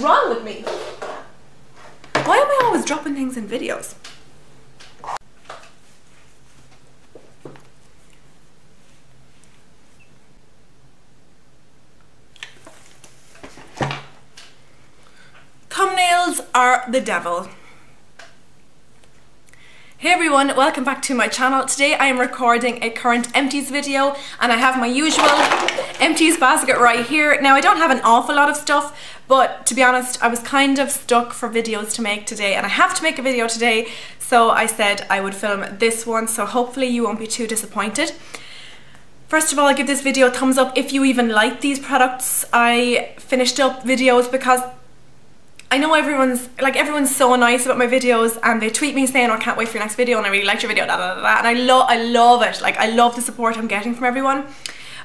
wrong with me? Why am I always dropping things in videos? Thumbnails are the devil. Hey everyone, welcome back to my channel. Today I am recording a current empties video and I have my usual empties basket right here. Now I don't have an awful lot of stuff, but to be honest I was kind of stuck for videos to make today and I have to make a video today, so I said I would film this one, so hopefully you won't be too disappointed. First of all, I'll give this video a thumbs up if you even like these products. I finished up videos because I know everyone's so nice about my videos and they tweet me saying, oh, I can't wait for your next video and I really liked your video, da, da, da, da. And I love it. Like, I love the support I'm getting from everyone.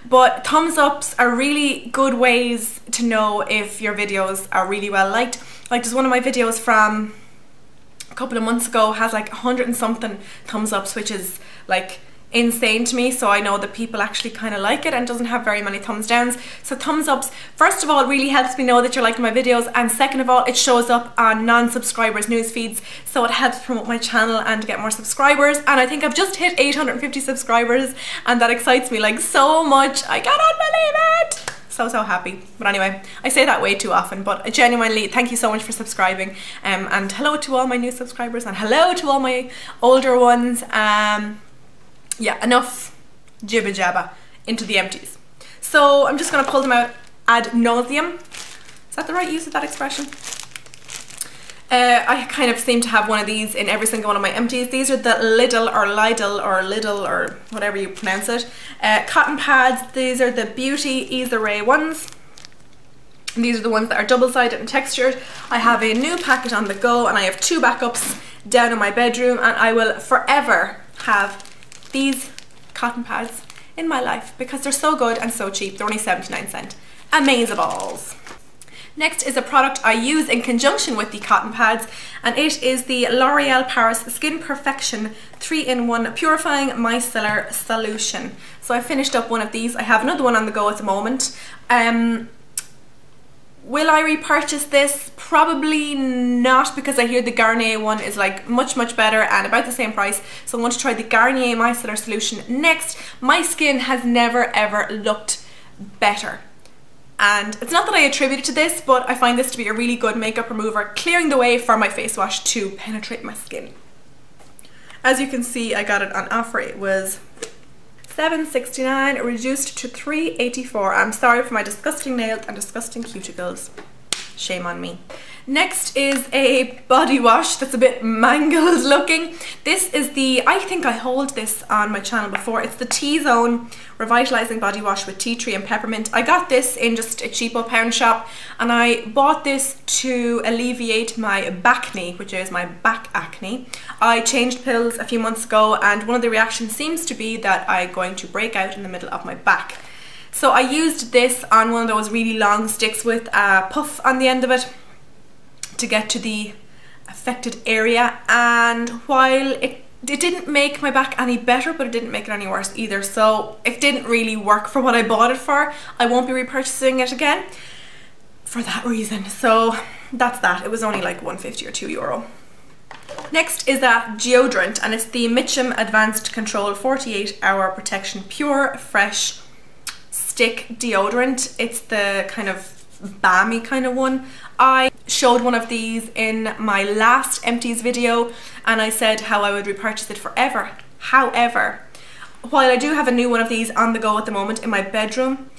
But thumbs ups are really good ways to know if your videos are really well liked. Like, there's one of my videos from a couple of months ago has like 100 and something thumbs ups, which is like insane to me, so I know that people actually kind of like it and doesn't have very many thumbs downs. So thumbs ups, first of all, it really helps me know that you're liking my videos, and second of all, it shows up on non-subscribers news feeds, so it helps promote my channel and get more subscribers. And I think I've just hit 850 subscribers and that excites me like so much. I cannot believe it. So happy. But anyway, I say that way too often, but genuinely thank you so much for subscribing, and hello to all my new subscribers and hello to all my older ones. Yeah, enough jibba jabba, into the empties. So I'm just going to pull them out ad nauseum. Is that the right use of that expression? I kind of seem to have one of these in every single one of my empties. These are the Lidl or whatever you pronounce it. Cotton pads. These are the Beauty Ease Array ones. And these are the ones that are double-sided and textured. I have a new packet on the go and I have 2 backups down in my bedroom, and I will forever have these cotton pads in my life because they're so good and so cheap. They're only 79¢. Amazeballs. Next is a product I use in conjunction with the cotton pads, and it is the L'Oreal Paris Skin Perfection 3-in-1 Purifying Micellar Solution. So I finished up one of these. I have another one on the go at the moment. Will I repurchase this? Probably not, because I hear the Garnier one is like much better and about the same price. So I'm going to try the Garnier Micellar Solution next. My skin has never ever looked better. And it's not that I attribute it to this, but I find this to be a really good makeup remover, clearing the way for my face wash to penetrate my skin. As you can see, I got it on offer. It was $7.69, reduced to $3.84. I'm sorry for my disgusting nails and disgusting cuticles. Shame on me. Next is a body wash that's a bit mangled looking. This is the, I think I hauled this on my channel before. It's the T-Zone Revitalizing Body Wash with Tea Tree and Peppermint. I got this in just a cheapo pound shop, and I bought this to alleviate my bacne, which is my back acne. I changed pills a few months ago and one of the reactions seems to be that I'm going to break out in the middle of my back. So I used this on one of those really long sticks with a puff on the end of it to get to the affected area, and while it didn't make my back any better, but it didn't make it any worse either, so it didn't really work for what I bought it for. I won't be repurchasing it again for that reason. So that's that. It was only like €1.50 or €2. Next is a deodorant, and it's the Mitchum Advanced Control 48-Hour Protection Pure Fresh Stick Deodorant. It's the kind of balmy kind of one. I showed one of these in my last empties video and I said how I would repurchase it forever. However, while I do have a new one of these on the go at the moment in my bedroom,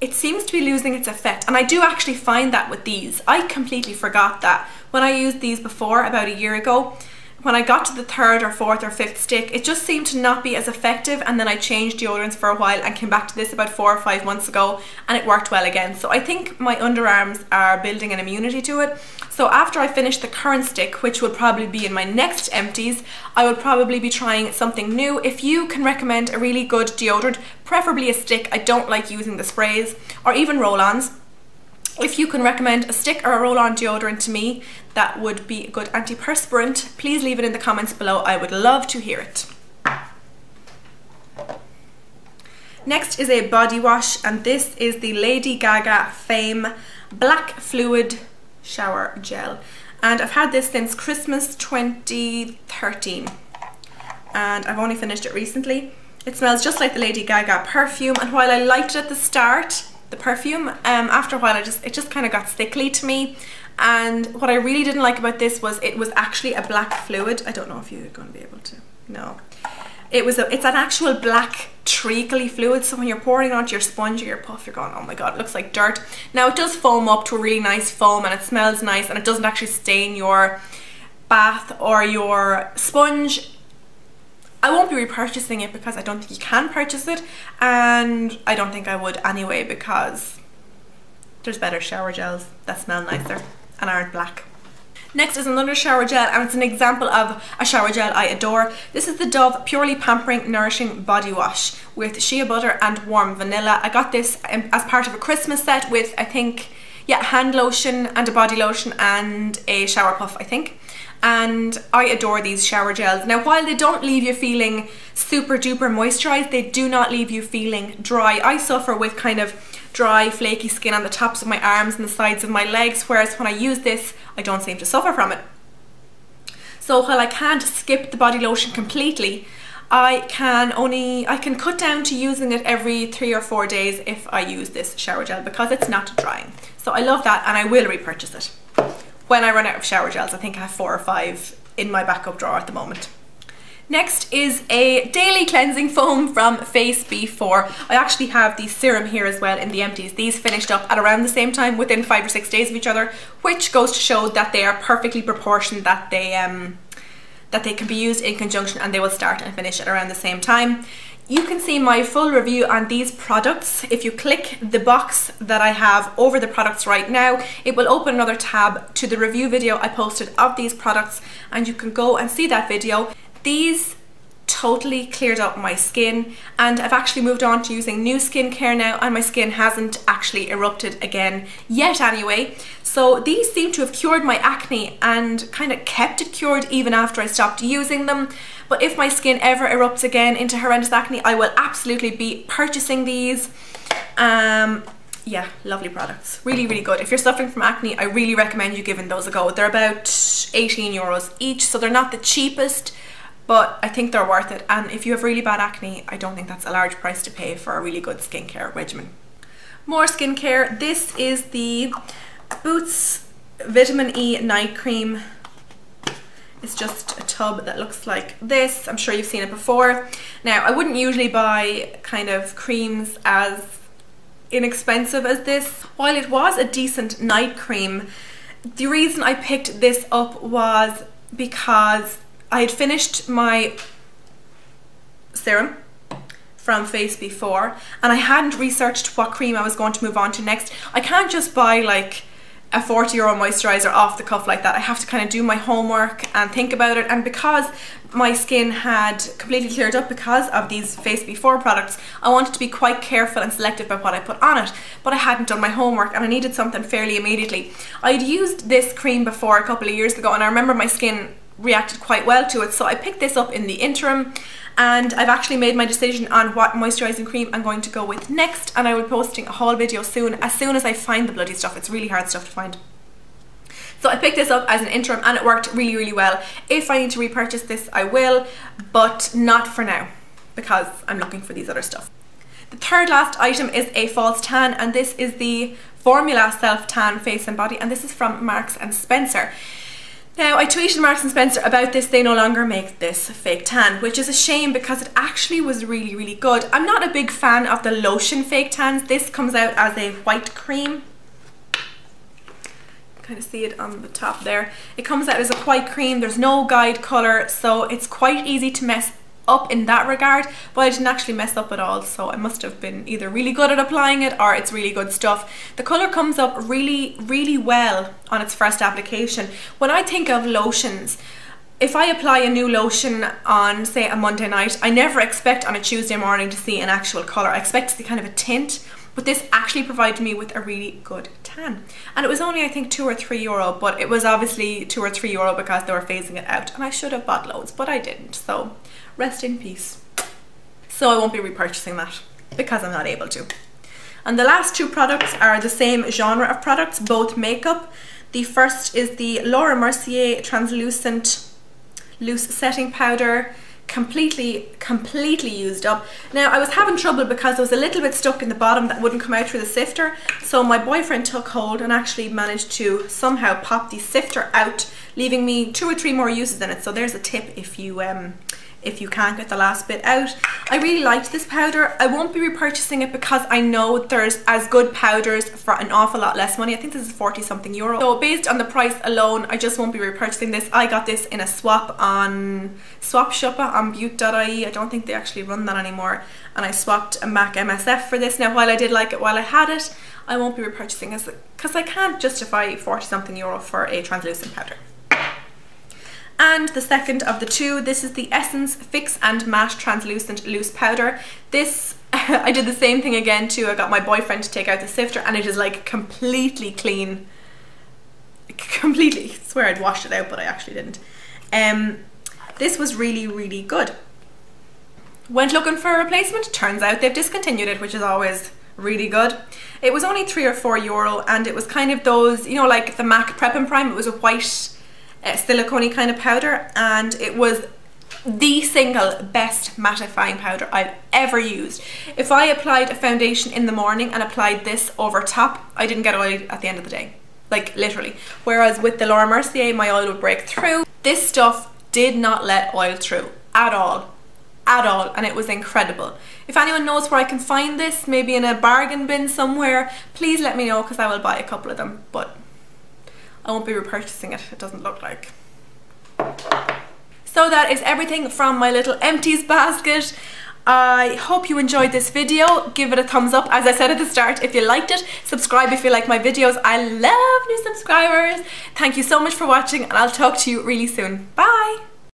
it seems to be losing its effect, and I do actually find that with these. I completely forgot that when I used these before about a year ago. When I got to the 3rd or 4th or 5th stick, it just seemed to not be as effective, and then I changed deodorants for a while and came back to this about 4 or 5 months ago and it worked well again. So I think my underarms are building an immunity to it. So after I finish the current stick, which would probably be in my next empties, I would probably be trying something new. If you can recommend a really good deodorant, preferably a stick, I don't like using the sprays or even roll-ons. If you can recommend a stick or a roll-on deodorant to me that would be a good antiperspirant, please leave it in the comments below. I would love to hear it. Next is a body wash, and this is the Lady Gaga Fame Black Fluid shower gel, and I've had this since Christmas 2013 and I've only finished it recently. It smells just like the Lady Gaga perfume, and while I liked it at the start, the perfume, after a while it just kind of got thickly to me. And what I really didn't like about this was it was actually a black fluid. I don't know if you're going to be able to, no. It's an actual black treacly fluid, so when you're pouring it onto your sponge or your puff, you're going, oh my god, it looks like dirt. Now it does foam up to a really nice foam and it smells nice, and it doesn't actually stain your bath or your sponge. I won't be repurchasing it because I don't think you can purchase it, and I don't think I would anyway because there's better shower gels that smell nicer and aren't black. Next is another shower gel, and it's an example of a shower gel I adore. This is the Dove Purely Pampering Nourishing Body Wash with shea butter and warm vanilla. I got this as part of a Christmas set with, I think, yeah, hand lotion and a body lotion and a shower puff, I think. And I adore these shower gels. Now, while they don't leave you feeling super duper moisturized, they do not leave you feeling dry. I suffer with kind of dry, flaky skin on the tops of my arms and the sides of my legs, whereas when I use this, I don't seem to suffer from it. So while I can't skip the body lotion completely, I can cut down to using it every 3 or 4 days if I use this shower gel because it's not drying. So I love that, and I will repurchase it when I run out of shower gels. I think I have 4 or 5 in my backup drawer at the moment. Next is a daily cleansing foam from Face Before. I actually have the serum here as well in the Empties. These finished up at around the same time, within 5 or 6 days of each other, which goes to show that they are perfectly proportioned, that they can be used in conjunction and they will start and finish at around the same time. You can see my full review on these products. If you click the box that I have over the products right now, it will open another tab to the review video I posted of these products, and you can go and see that video. These totally cleared up my skin, and I've actually moved on to using new skincare now, and my skin hasn't actually erupted again yet anyway. So these seem to have cured my acne and kind of kept it cured even after I stopped using them. But if my skin ever erupts again into horrendous acne, I will absolutely be purchasing these. Yeah, lovely products. Really, really good. If you're suffering from acne, I really recommend you giving those a go. They're about 18 euros each, so they're not the cheapest, but I think they're worth it. And if you have really bad acne, I don't think that's a large price to pay for a really good skincare regimen. More skincare. This is the Boots Vitamin E Night Cream. It's just a tub that looks like this. I'm sure you've seen it before. Now, I wouldn't usually buy kind of creams as inexpensive as this. While it was a decent night cream, the reason I picked this up was because I had finished my serum from Face Before and I hadn't researched what cream I was going to move on to next. I can't just buy like a 40 euro moisturizer off the cuff like that. I have to kind of do my homework and think about it, and because my skin had completely cleared up because of these Face Before products, I wanted to be quite careful and selective about what I put on it, but I hadn't done my homework and I needed something fairly immediately. I'd used this cream before a couple of years ago and I remember my skin reacted quite well to it, so I picked this up in the interim, and I've actually made my decision on what moisturising cream I'm going to go with next, and I will be posting a haul video soon as I find the bloody stuff. It's really hard stuff to find. So I picked this up as an interim and it worked really, really well. If I need to repurchase this, I will, but not for now because I'm looking for these other stuff. The third last item is a false tan, and this is the Formula Self Tan Face and Body, and this is from Marks & Spencer. Now, I tweeted Marks & Spencer about this. They no longer make this fake tan, which is a shame because it actually was really, really good. I'm not a big fan of the lotion fake tans. This comes out as a white cream. Kind of see it on the top there. It comes out as a white cream. There's no guide color, so it's quite easy to mess up in that regard, but I didn't actually mess up at all, so I must have been either really good at applying it or it's really good stuff. The colour comes up really, really well on its first application. When I think of lotions, if I apply a new lotion on, say, a Monday night, I never expect on a Tuesday morning to see an actual colour. I expect to see kind of a tint, but this actually provided me with a really good tan. And it was only, I think, 2 or 3 euro, but it was obviously 2 or 3 euro because they were phasing it out, and I should have bought loads, but I didn't, so rest in peace. So I won't be repurchasing that because I'm not able to. And the last two products are the same genre of products, both makeup. The first is the Laura Mercier Translucent Loose Setting Powder. Completely used up. Now I was having trouble because there was a little bit stuck in the bottom that wouldn't come out through the sifter, so my boyfriend took hold and actually managed to somehow pop the sifter out, leaving me 2 or 3 more uses in it. So there's a tip if you can't get the last bit out. I really liked this powder. I won't be repurchasing it because I know there's as good powders for an awful lot less money. I think this is 40 something euro. So based on the price alone, I just won't be repurchasing this. I got this in a swap on Shoppa on Butte.ie. I don't think they actually run that anymore. And I swapped a MAC MSF for this. Now while I did like it while I had it, I won't be repurchasing it because I can't justify 40 something euro for a translucent powder. And the second of the two, this is the Essence Fix and Matte Translucent Loose Powder. This, I did the same thing again too. I got my boyfriend to take out the sifter and it is like completely clean. Completely. I swear I'd washed it out, but I actually didn't. This was really good. Went looking for a replacement. Turns out they've discontinued it, which is always really good. It was only 3 or 4 euro and it was kind of those, you know, like the MAC Prep and Prime. It was a white silicone kind of powder, and it was the single best mattifying powder I've ever used. If I applied a foundation in the morning and applied this over top, I didn't get oil at the end of the day, like literally. Whereas with the Laura Mercier, my oil would break through. This stuff did not let oil through at all, and it was incredible. If anyone knows where I can find this, maybe in a bargain bin somewhere, please let me know because I will buy a couple of them, but I won't be repurchasing it, it doesn't look like. So that is everything from my little Empties basket. I hope you enjoyed this video. Give it a thumbs up, as I said at the start, if you liked it. Subscribe if you like my videos. I love new subscribers. Thank you so much for watching and I'll talk to you really soon. Bye!